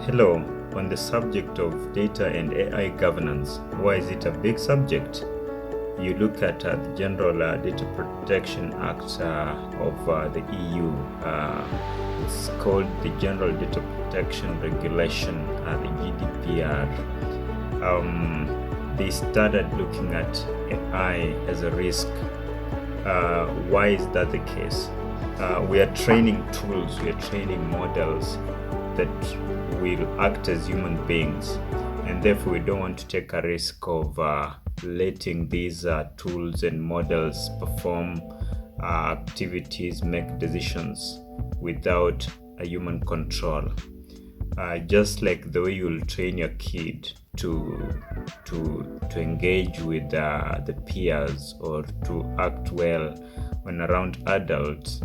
Hello, on the subject of data and AI governance, why is it a big subject? You look at the General Data Protection Act of the EU. It's called the General Data Protection Regulation, the GDPR. They started looking at AI as a risk. Why is that the case? We are training tools, we are training models that will act as human beings, and therefore we don't want to take a risk of letting these tools and models perform activities, make decisions without a human control. Just like the way you'll train your kid to engage with the peers or to act well when around adults,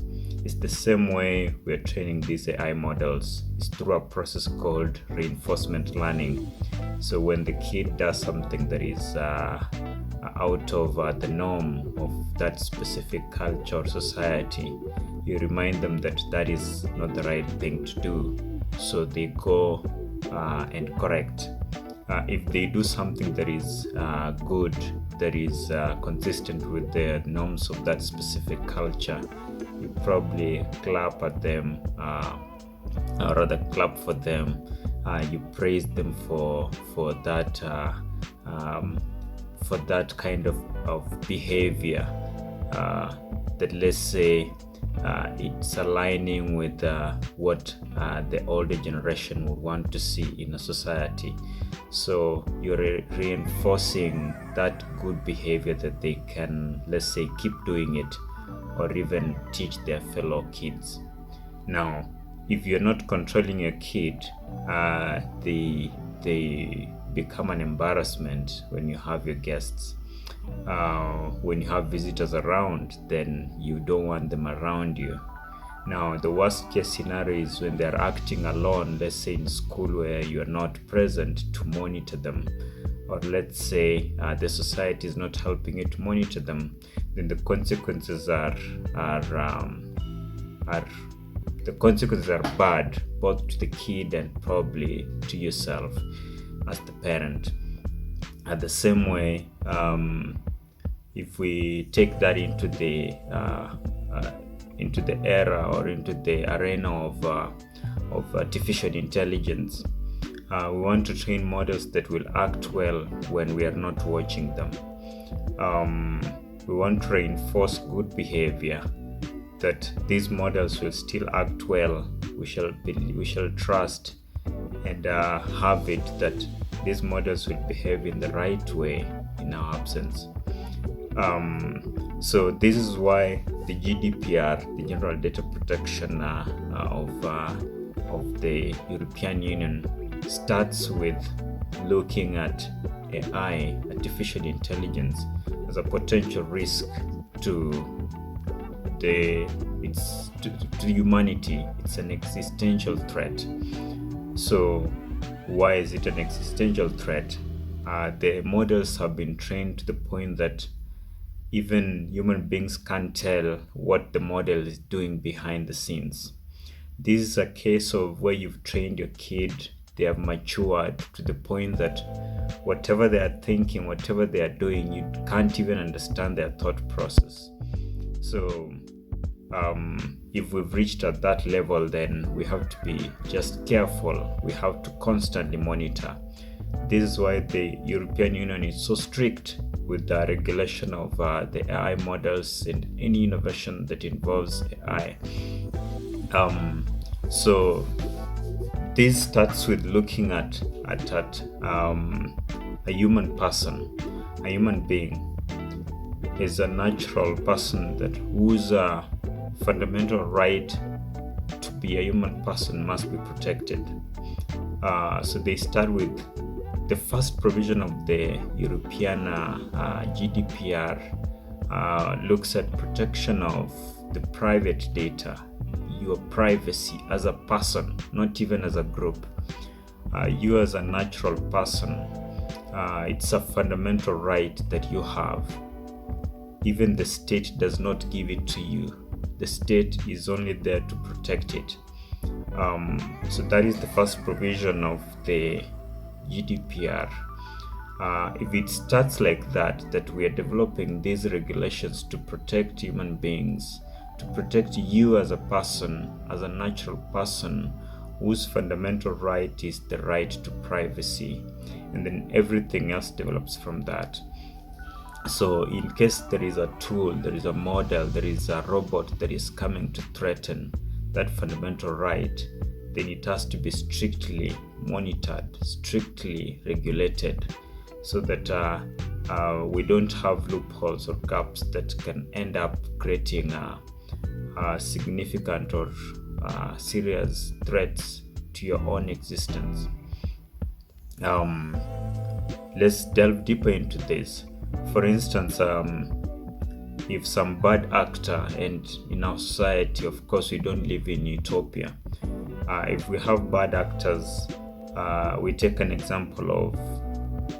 it's the same way we're training these AI models. It's through a process called reinforcement learning. So when the kid does something that is out of the norm of that specific culture or society, you remind them that that is not the right thing to do. So they go and correct. If they do something that is good, that is consistent with the norms of that specific culture, you probably clap at them, or rather clap for them. You praise them for that kind of behavior that, let's say, it's aligning with what the older generation would want to see in a society. So you're reinforcing that good behavior that they can, let's say, keep doing it or even teach their fellow kids. Now, if you're not controlling your kid, they become an embarrassment when you have your guests. When you have visitors around, then you don't want them around you. Now, the worst case scenario is when they're acting alone, let's say in school where you're not present to monitor them, or let's say the society is not helping you to monitor them, then the consequences are bad, both to the kid and probably to yourself as the parent. At the same way, if we take that into the era or into the arena of artificial intelligence, we want to train models that will act well when we are not watching them. We want to reinforce good behavior, that these models will still act well. We shall trust and have it that these models will behave in the right way in our absence. So this is why the GDPR, the General Data Protection of the European Union, starts with looking at AI, artificial intelligence, as a potential risk to humanity. It's an existential threat. So why is it an existential threat? The models have been trained to the point that even human beings can't tell what the model is doing behind the scenes. This is a case of where you've trained your kid, they have matured to the point that whatever they are thinking, whatever they are doing, you can't even understand their thought process. So if we've reached at that level, then we have to be just careful. We have to constantly monitor. This is why the European Union is so strict with the regulation of the AI models and any innovation that involves AI. So this starts with looking at a human person, a human being is a natural person whose fundamental right to be a human person must be protected. So they start with the first provision of the European GDPR looks at protection of the private data, your privacy as a person, not even as a group. You as a natural person, it's a fundamental right that you have. Even the state does not give it to you. The state is only there to protect it. So that is the first provision of the GDPR. If it starts like that we are developing these regulations to protect human beings, to protect you as a person, as a natural person, whose fundamental right is the right to privacy, and then everything else develops from that. So in case there is a tool, there is a model, there is a robot that is coming to threaten that fundamental right, then it has to be strictly monitored, strictly regulated, so that we don't have loopholes or gaps that can end up creating significant or serious threats to your own existence. Let's delve deeper into this. For instance, if some bad actor, and in our society, of course, we don't live in utopia. If we have bad actors, we take an example of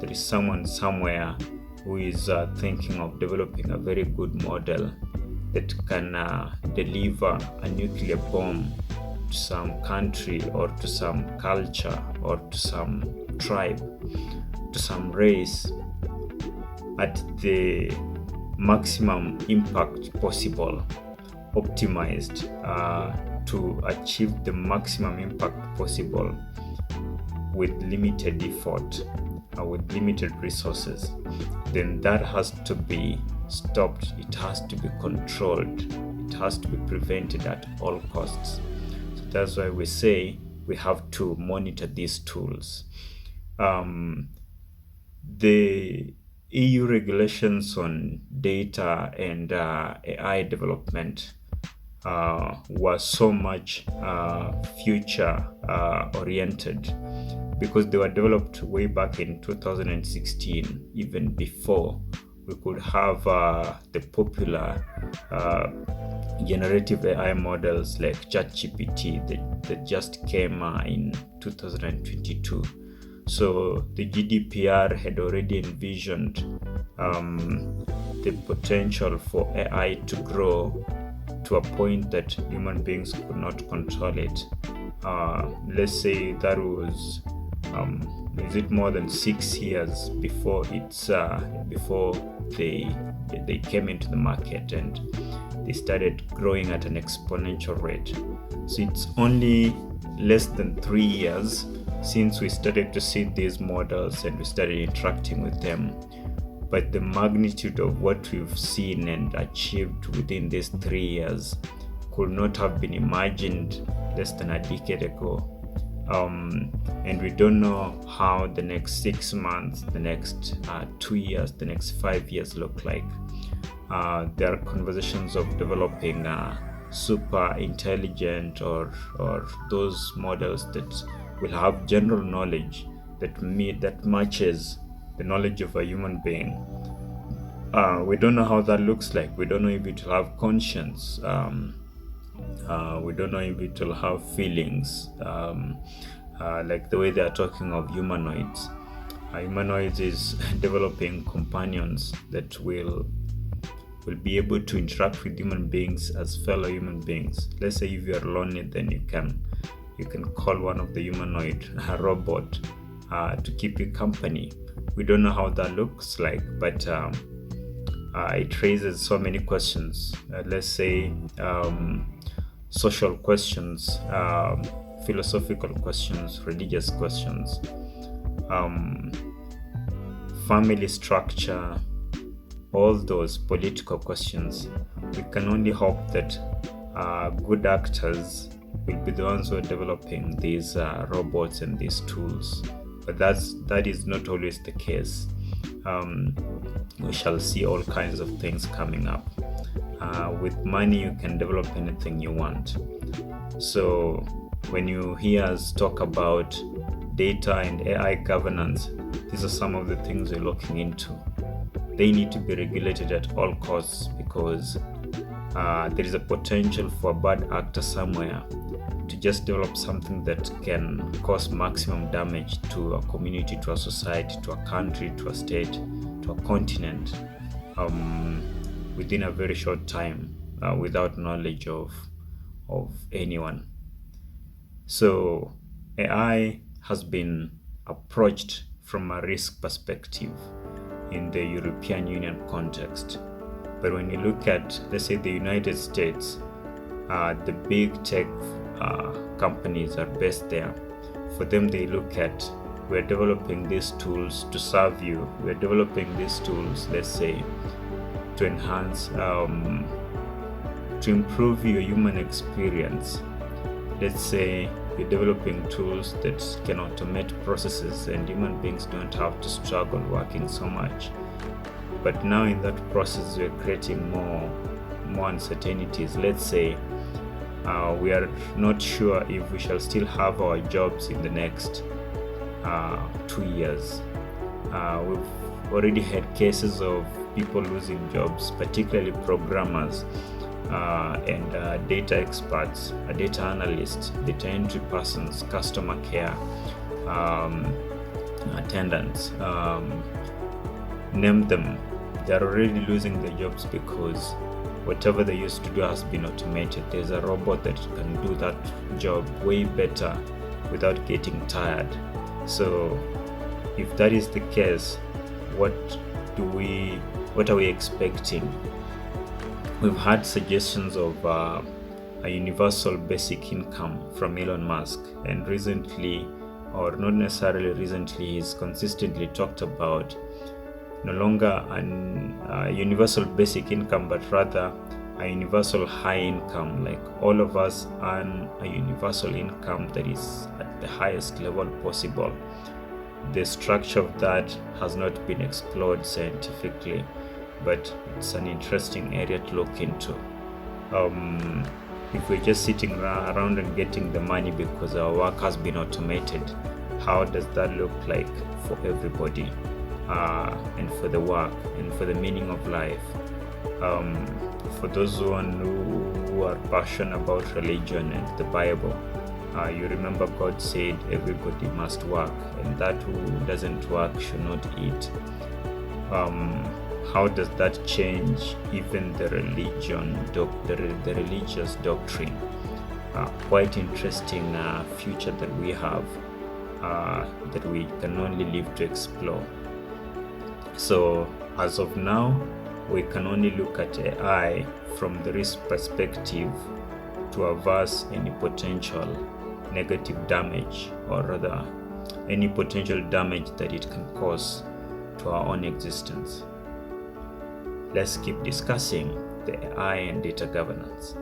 there is someone somewhere who is thinking of developing a very good model that can deliver a nuclear bomb to some country or to some culture or to some tribe, to some race, at the maximum impact possible, optimized to achieve the maximum impact possible with limited effort, with limited resources, then that has to be stopped. It has to be controlled. It has to be prevented at all costs. So that's why we say we have to monitor these tools. The EU regulations on data and AI development was so much future oriented, because they were developed way back in 2016, even before we could have the popular generative AI models like ChatGPT that just came in 2022. So the GDPR had already envisioned the potential for AI to grow to a point that human beings could not control it. Let's say that was is it more than 6 years before they came into the market, and they started growing at an exponential rate. So it's only less than 3 years since we started to see these models and we started interacting with them. But the magnitude of what we've seen and achieved within these 3 years could not have been imagined less than a decade ago. And we don't know how the next 6 months, the next 2 years, the next 5 years look like. There are conversations of developing super intelligent or those models that will have general knowledge that matches the knowledge of a human being. We don't know how that looks like. We don't know if it will have conscience. We don't know if it will have feelings, like the way they are talking of humanoids. Humanoids is developing companions that will be able to interact with human beings as fellow human beings. Let's say if you are lonely, then you can call one of the humanoid, a robot, to keep you company. We don't know how that looks like, but it raises so many questions. Let's say social questions, philosophical questions, religious questions, family structure, all those political questions. We can only hope that good actors will be the ones who are developing these robots and these tools. But that is not always the case. We shall see all kinds of things coming up. With money, you can develop anything you want. So when you hear us talk about data and AI governance, these are some of the things we're looking into. They need to be regulated at all costs, because there is a potential for a bad actor somewhere to just develop something that can cause maximum damage to a community, to a society, to a country, to a state, to a continent, within a very short time, without knowledge of anyone. So AI has been approached from a risk perspective in the European Union context. But when you look at, let's say, the United States, the big tech companies are based there. For them, they look at, we're developing these tools to serve you. We're developing these tools, let's say, to enhance, to improve your human experience. Let's say you're developing tools that can automate processes and human beings don't have to struggle working so much. But now in that process, we're creating more uncertainties. Let's say we are not sure if we shall still have our jobs in the next 2 years. We've already had cases of people losing jobs, particularly programmers and data experts, data analysts, data entry persons, customer care attendants, name them. They're already losing their jobs because whatever they used to do has been automated. There's a robot that can do that job way better without getting tired. So if that is the case, what are we expecting? We've had suggestions of a universal basic income from Elon Musk, and recently, or not necessarily recently, he's consistently talked about no longer a universal basic income, but rather a universal high income. Like all of us earn a universal income that is at the highest level possible. The structure of that has not been explored scientifically, but it's an interesting area to look into. If we're just sitting around and getting the money because our work has been automated, how does that look like for everybody, and for the work and for the meaning of life? For those who are passionate about religion and the Bible, you remember God said everybody must work, and that who doesn't work should not eat. How does that change even the religious doctrine? Quite interesting future that we have, that we can only live to explore. So as of now, we can only look at AI from the risk perspective to averse any potential negative damage, or rather any potential damage that it can cause to our own existence. Let's keep discussing the AI and data governance.